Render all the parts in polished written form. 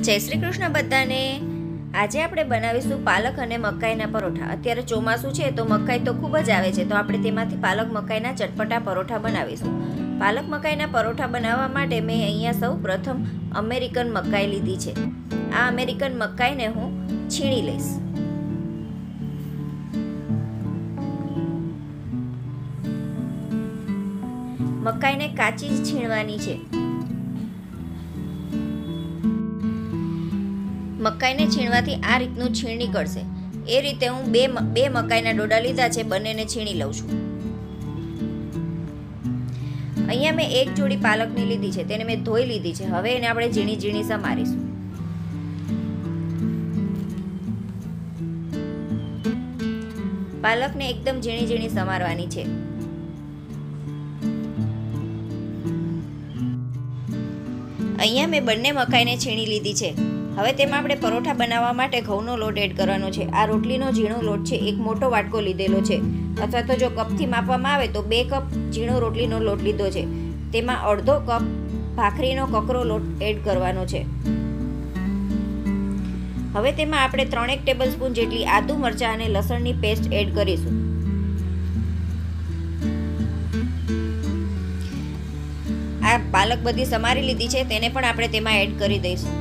જય શ્રી કૃષ્ણ બધાને। આજે આપણે બનાવીશું પાલક અને મકાઈના પરોઠા। અત્યારે ચોમાસું છે તો મકાઈ તો ખૂબ જ આવે છે, તો આપણે તેમાંથી પાલક મકાઈના ચટપટા પરોઠા બનાવીશું। પાલક મકાઈના પરોઠા બનાવવા માટે મેં અહીંયા સૌ પ્રથમ અમેરિકન મકાઈ લીધી છે। આ અમેરિકન મકાઈને હું છીણી લઈશ। મકાઈને કાચી જ છીણવાની છે। મકાઈને છીણવાથી આ રીતનું છીણ નીકળશે। એ રીતે હું બે મકાઈના ડોડા લીધા છે, બંનેને છીણી લઉં છું। અહીંયા મેં એક જોડી પાલકની લીધી છે, તેને મેં ધોઈ લીધી છે। હવે એને આપણે ઝીણી ઝીણી સમારીશું। પાલકને એકદમ ઝીણી ઝીણી સમારવાની છે। અહીંયા મેં બંને મકાઈને છીણી લીધી છે। હવે તેમાં આપણે પરોઠા બનાવવા માટે ઘઉંનો લોટ એડ કરવાનો છે। આ રોટલીનો ઝીણો લોટ છે, એક મોટો વાટકો લીધેલો છે, અથવા તો જો કપથી માપવામાં આવે તો 2 કપ ઝીણો રોટલીનો લોટ લીધો છે। તેમાં અડધો કપ ભાખરીનો કકરો લોટ એડ કરવાનો છે। હવે તેમાં આપણે 3 ટેબલ સ્પૂન જેટલી આદુ મરચાં અને લસણની પેસ્ટ એડ કરીશું। આ પાલક બધી સમારી લીધી છે, તેને પણ આપણે તેમાં એડ કરી દઈશું।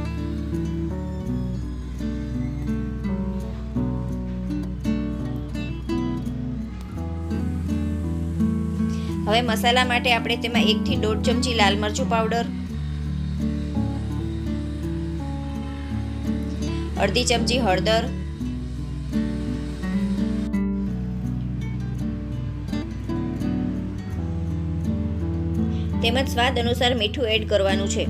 હવે મસાલા માટે આપણે તેમાં 1 થી 1.5 ચમચી લાલ મરચું પાવડર, અડધી ચમચી હળદર, તેમજ સ્વાદ અનુસાર મીઠું એડ કરવાનું છે।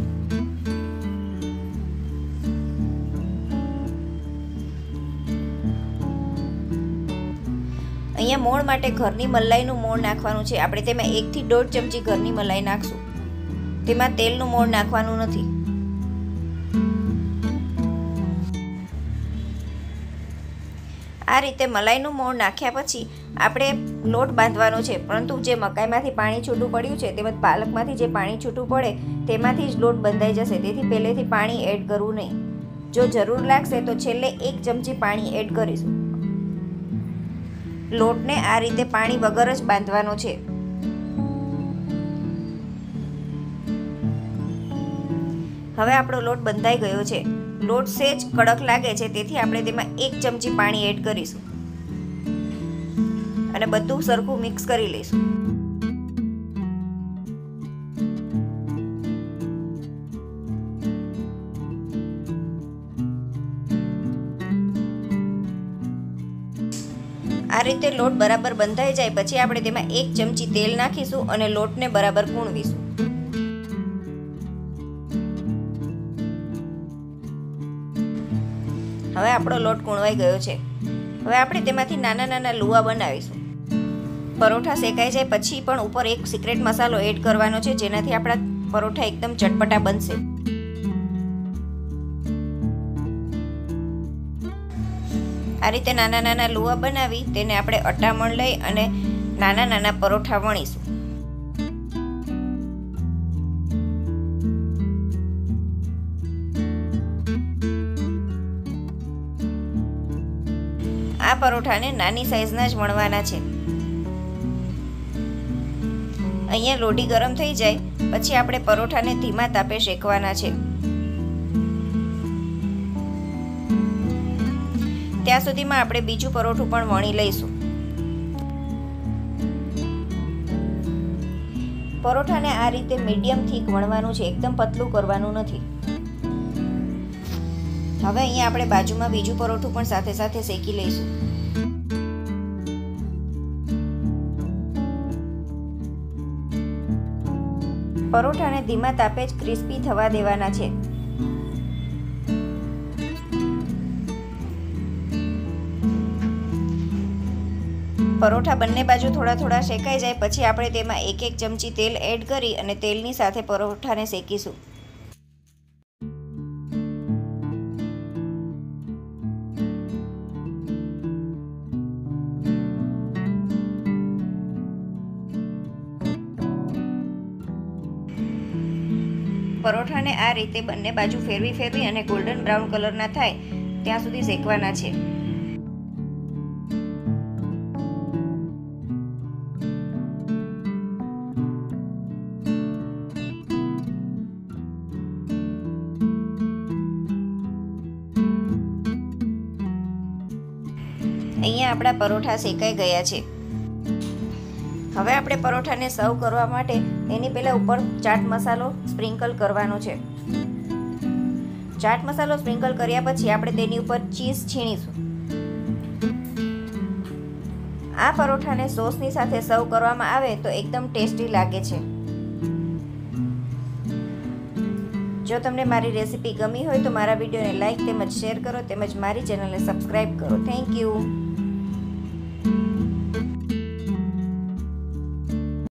અહીંયા મોણ માટે ઘરની મલાઈનું મોણ નાખવાનું છે। આપણે તેમાં 1 થી 1.5 ચમચી ઘરની મલાઈ નાખશું। તેમાં તેલનું મોણ નાખવાનું નથી। આ રીતે મલાઈનું મોણ નાખ્યા પછી આપણે લોટ બાંધવાનો છે, પરંતુ જે મકાઈમાંથી પાણી છૂટું પડ્યું છે તેમજ પાલકમાંથી જે પાણી છૂટું પડે તેમાંથી જ લોટ બંધાઈ જશે, તેથી પહેલેથી પાણી એડ કરવું નહીં। જો જરૂર લાગશે તો છેલ્લે 1 ચમચી પાણી એડ કરીશું। લોટને આ રીતે પાણી વગર જ બાંધવાનો છે। હવે આપણો લોટ બંધાઈ ગયો છે। લોટ સેજ કડક લાગે છે, તેથી આપણે તેમાં 1 ચમચી પાણી એડ કરીશું અને બધું સરખું મિક્સ કરી લઈશું। આ રીતે લોટ બરાબર બંધાઈ જાય પછી આપણે તેમાં 1 ચમચી તેલ નાખીશું અને લોટને બરાબર કૂણવીશું। હવે આપણો લોટ કૂણવાઈ ગયો છે। હવે આપણે તેમાંથી નાના નાના લુવા બનાવીશું। પરોઠા શેકાઈ જાય પછી પણ ઉપર એક સિક્રેટ મસાલો એડ કરવાનો છે, જેનાથી આપણા પરોઠા એકદમ ચટપટા બનશે। આ રીતે નાના નાના લુવા બનાવી તેને આપણે અટામણ લઈ અને નાના નાના પરોઠા વણીશું। આ પરોઠાને નાની સાઈઝના જ વણવાના છે। અહીંયા લોઢી ગરમ થઈ જાય પછી આપણે પરોઠાને ધીમા તાપે શેકવાના છે। ત્યાં સુધીમાં આપણે બીજું પરોઠું પણ વણી લઈશું। પરોઠાને આ રીતે મીડિયમ થીક વણવાનું છે, એકદમ પતલું કરવાનું નથી। હવે અહીંયા આપણે બાજુમાં બીજું પરોઠું પણ સાથે સાથે શેકી લઈશું। પરોઠાને ધીમા તાપે જ ક્રિસ્પી થવા દેવાના છે। પરોઠા બંને બાજુ થોડા થોડા શેકાઈ જાય પછી આપણે તેમાં 1 ચમચી તેલ એડ કરી અને તેલની સાથે પરોઠાને શેકીશું। પરોઠાને આ રીતે બંને બાજુ ફેરવી અને ગોલ્ડન બ્રાઉન કલરના થાય ત્યાં સુધી શેકવાના છે. અહીંયા આપણા પરોઠા શેકાઈ ગયા છે. હવે આપણે પરોઠાને સર્વ કરવા માટે એની પહેલાં ઉપર ચાટ મસાલો સ્પ્રિંકલ કરવાનો છે. ચાટ મસાલો સ્પ્રિંકલ કર્યા પછી આપણે તેની ઉપર ચીઝ છીણીશું. આ પરોઠાને સોસની સાથે સર્વ કરવામાં આવે તો એકદમ ટેસ્ટી લાગે છે. જો તમને મારી રેસીપી ગમી હોય તો મારા વિડીયોને લાઈક તેમજ શેર કરો તેમજ મારી ચેનલને સબસ્ક્રાઈબ કરો. Thank you.